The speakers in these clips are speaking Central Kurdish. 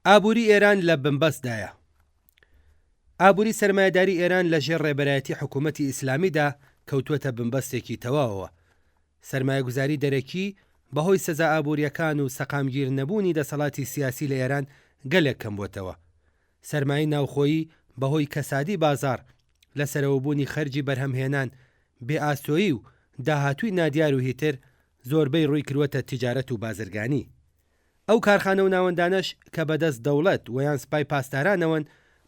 ئابووری ئێران لە بنبەستدایە. ئابووری سەرمایه‌داری ئێران لە ژێر ڕێبەرایەتی حکوومەتی ئیسلامیدا کەوتووەتە بنبەستێکی تەواوەوە. سەرمایه‌گوزاری دەرەکی بەهۆی سەزا ئابووریەکان و سەقامگیر نەبوونی دەسەڵاتی سیاسی لە ئێران گەلێک کەم بووەتەوە. سەرمایهی ناوخۆیی بەهۆی کەسادی بازار لە سەرەوەبوونی خەرجی بەرهەمهێنان، بێئاسۆیی و داهاتووی نادیار و هیتر زۆربەی ڕووی کردوەتە تیجارەت و بازرگانی. ئەو کارخانە و ناوەندانەش کە بەدەست دەوڵەت و یان سپای پاسدارانەوەن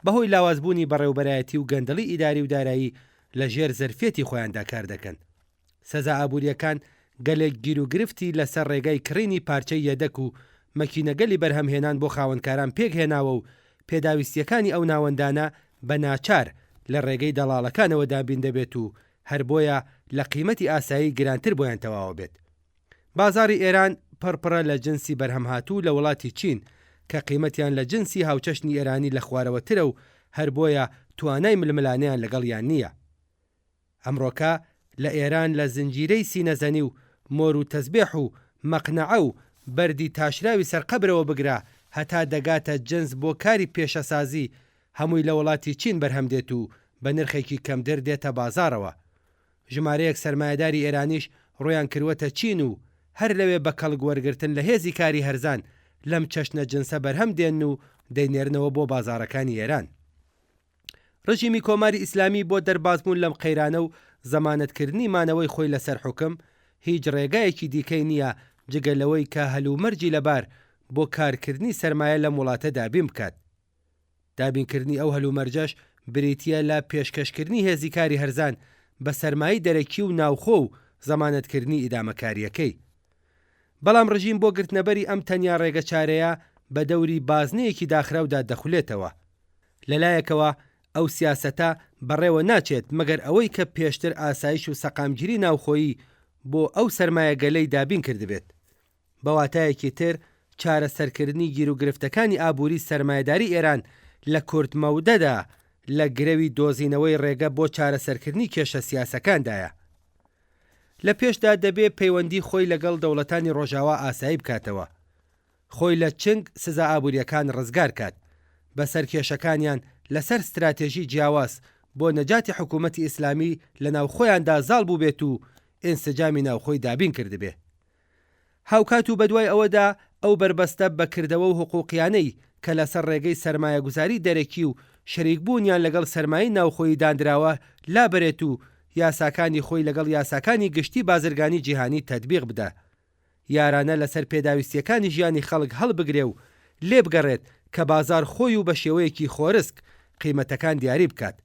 بەهۆی لاوازبوونی بەڕێوەبەرایەتی و گەندەڵی ئیداری و دارایی لە ژێر زەرفێتی خۆیاندا کار دەکەن. سەزا ئابووریەکان گەلێک گیر و گرفتی لەسەر ڕێگای کڕینی پارچەی یەدەک و مەکینەگەلی بەرهەمهێنان بۆ خاوەنکاران پێک هێناوە و پێداویستیەکانی ئەو ناوەندانە بە ناچار لە ڕێگەی دەڵاڵەکانەوە دابین دەبێت و هەر بۆیە لە قیمەتی ئاسایی گرانتر بۆیان تەواوە بێت. بازاری ئێران پڕپڕە لە جنسی بەرهەمهاتوو لە وڵاتی چین کە قیمەتیان لە جنسی هاوچەشنی ئێرانی لە خوارەوەترە و هەر بۆیە توانای ململانیان لەگەڵیان نییە. ئەمڕۆکە لە ئێران لە زنجیرەی سینەزەنی و مۆر و تەزبێح و مەقنەعە و بەردی تاشراوی سەرقەبرەوە بگرا هەتا دەگاتە جنس بۆ کاری پێشەسازی هەمووی لە وڵاتی چین بەرهەم دێت و بە نرخێکی کەمتر دێتە بازارەوە. ژمارەیەک سەرمایه‌داری ئێرانیش ڕۆیان کردوەتە چین و هەر لەوێ بە کەڵک وەرگرتن لە هێزی کاری هەرزان لەم چەشنە جنسە بەرهەم دێن و دەینێرنەوە بۆ بازارەکانی ئێران. ڕژیمی کۆماری ئیسلامی بۆ دەربازبوون لەم قەیرانە و زەمانەتکردنی مانەوەی خۆی لەسەر حوکم هیچ ڕێگایەکی دیکەی نییە جگەلەوەی کە هەلومەرجی لەبار بۆ کارکردنی سەرمایە لەم وڵاتە دابین بکات. دابینکردنی ئەو هەلومەرجەش بریتیە لە پێشکەشکردنی هێزی کاری هەرزان بە سەرمایی دەرەکی و ناوخۆ و زەمانەتکردنی ئیدامەکاریەکەی. بەڵام ڕژیم بۆ گرتنەبەری ئەم تەنیا ڕێگە چارەیە بە دەوری بازنەیەکی داخراودا دەخولێتەوە. لەلایەکەوە ئەو سیاسەتە بەڕێوە ناچێت مەگەر ئەوەی کە پێشتر ئاسایش و سەقامگیری ناوخۆیی بۆ ئەو سەرمایە گەلەی دابین کردبێت. بەواتایەکی تر چارەسەرکردنی گیر و گرفتەکانی ئابووری سەرمایه‌داری ئێران لە کورتمەودەدا لە گرەوی دۆزینەوەی ڕێگە بۆ چارەسەرکردنی کێشە سیاسەکاندایە. لە پێشدا دەبێ پەیوەندی خۆی لەگەڵ دەوڵەتانی ڕۆژاوا ئاسایی بکاتەوە. خۆی لە چنگ سزا ئابووریەکان ڕزگار کات بەسەر کێشەکانیان لەسەر استراتێژی جیاواز بۆ نەجاتی حکوومەتی ئیسلامی لە ناوخۆیاندا زاڵ بوو بێت و ئینسجامی ناوخۆی دابین کردبێ. هاوکات و بەدوای ئەوەدا ئەو بربەستە بەکردەوە و حقوقیانەی کە لەسەر ڕێگەی سەرمایەگوزاری دەرەکی و شەریکبوونیان لەگەڵ سەرمایی ناوخۆی دانراوە لابرێت و یاساکانی خۆی لەگەڵ یاساکانی گشتی بازرگانی جیهانی تەطبیق بدە. یارانە لەسەر پێداویستیەکانی ژیانی خەڵک هەڵبگرێ و لێ بگەڕێت کە بازار خۆی و بە شێوەیەکی خۆرسک قیمەتەکان دیاری بکات.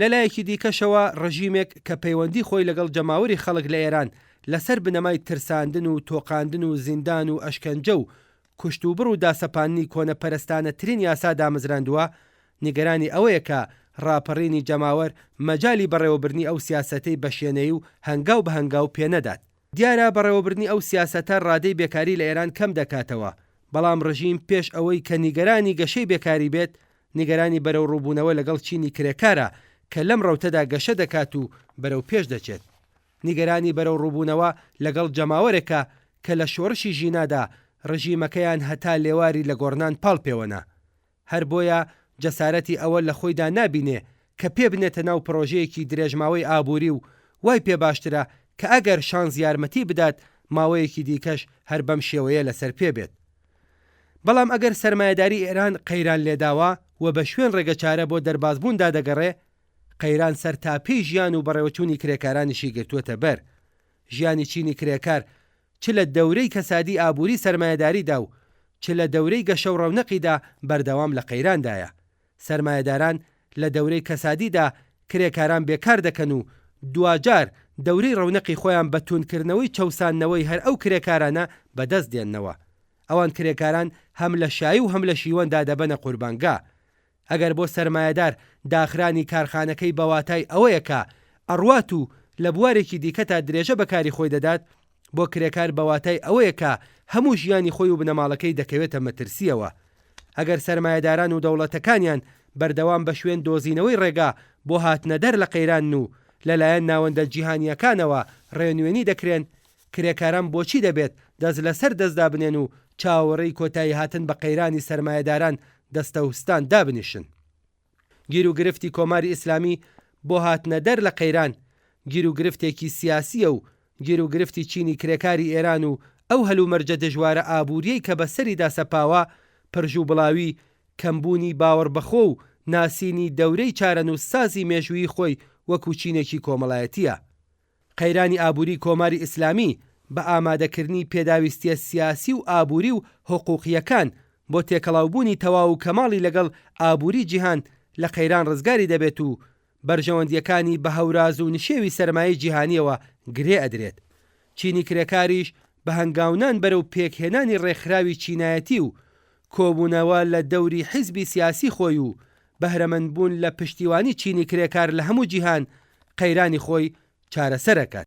لەلایەکی دیکەشەوە ڕژیمێک کە پەیوەندی خۆی لەگەڵ جەماوەری خەڵک لە ئێران لەسەر بنەمای ترساندن و تۆقاندن و زیندان و ئەشکەنجە و کوشتوبڕ و داسەپانی کۆنەپەرستانە ترین یاسا دامەزراندووە، نیگەرانی ئەوەیە کە ڕاپەڕینی جەماوەر مەجای بەڕێوەبرنی ئەو سیاسەتەی بەشێنەی و هەنگاو بە هەنگاو پێنەدات. دیارە بەڕێوەبرنی ئەو سیاسەتە ڕادەی بێکاری لە ئێران کەم دەکاتەوە، بەڵام ڕژیم پێش ئەوەی کە نیگەرانی گەشەی بێکاری بێت، نیگەرانی بەرەو ڕووبوونەوە لەگەڵ چینی کرێکارە کە لەم ڕەوتەدا گەشە دەکات و بەرەو پێش دەچێت. نیگەرانی بەرەو ڕووبوونەوە لەگەڵ جەماوەرێکە کە لە شۆڕشی ژینادا ڕژیمەکەیان هەتا لێواری لە گۆڕنان پاڵ پێوەنا. هەر بۆیە جەسارەتی ئەوە لە خۆیدا نابینێ کە پێ بنێتە ناو پرۆژەیەکی درێژماوەی ئابووری و وای پێ باشترە کە ئەگەر شانس یارمەتی بدات ماوەیەکی دیکەش هەر بەم شێوەیە لەسەر پێ بێت. بەڵام ئەگەر سەرمایه‌داری ئێران قەیران لێداوە و بە شوێن ڕێگەچارە بۆ دەربازبووندا دەگەڕێ، قەیران سەرتاپی ژیان و بەڕێوەچوونی کرێکارانیشی گرتووەتە بەر. ژیانی چینی کرێکار چ لە دەورەی کەسادی ئابووری سەرمایه‌داریدا و چ لە دەورەی گەشە و ڕەونەقیدا بەردەوام لە قەیراندایە. سەرمایه‌داران لە دەورەی کەسادیدا کرێکاران بێکار دەکەن و دوجار دەورەی ڕەونەقی خۆیان بە توونکردنەوەی چەوسانەوەی هەر ئەو کرێکارانە بەدەست دێننەوە. ئەوان کرێکاران هەم لە شایی و هەم لە شیوەندا دەبەنە قوربانگا. ئەگەر بۆ سەرمایه‌دار داخرانی کارخانەکەی بەواتای ئەوەیەکە ئەڕوات و لە بوارێکی دیکە تا درێژە بەکاری خۆی دەدات، بۆ کرێکار بەواتای ئەوەیەکە هەموو ژیانی خۆی و بنەماڵەکەی دەکەوێتە مەترسیەوە. ئەگەر سەرمایه‌داران و دەوڵەتەکانیان بەردەوام بە شوێن دۆزینەوەی ڕێگا بۆ هاتنە دەر لە قەیران و لەلایەن ناوەندە جیهانیەکانەوە ڕێنوێنی دەکرێن، کرێکاران بۆچی دەبێت دەست لەسەر دەستدا بنێن و چاوەڕێی کۆتایی هاتن بە قەیرانی سەرمایەداران دەستەوستان دابنیشن. گیر و گرفتی کۆماری ئیسلامی بۆ هاتنە دەر لە قەیران گیر و گرفتێکی سیاسیە و گیر و گرفتی چینی کرێکاری ئێران و ئەو هەلومەرجە دژوارە ئابووریەی کە بەسەریدا سەپاوە پرژ و بڵاوی کەمبوونی باوەڕ بەخۆ و ناسینی دەورەی چارەنووسسازی مێژووی خۆی وەکو چینێکی کۆمەڵایەتیە. قەیرانی ئابووری کۆماری ئیسلامی بە ئامادەکردنی پێداویستیە سیاسی و ئابووری و حقوقیەکان بۆ تێکەڵاوبوونی تەواو و کەماڵی لەگەڵ ئابووری جیهان لە قەیران ڕزگاری دەبێت و بەرژەوەندیەکانی بە هەوراز و نشێوی سەرمایەی جیهانیەوە گرێ ئەدرێت. چینی کرێکاریش بە هەنگاونان بەرەو پێکهێنانی ڕێکخراوی چینایەتی و کۆبوونەوە لە دەوری حیزبی سیاسی خۆی و بەهرەمەندبوون لە پشتیوانی چینی کرێکار لە هەموو جیهان قەیرانی خۆی چارەسەر ئەکات.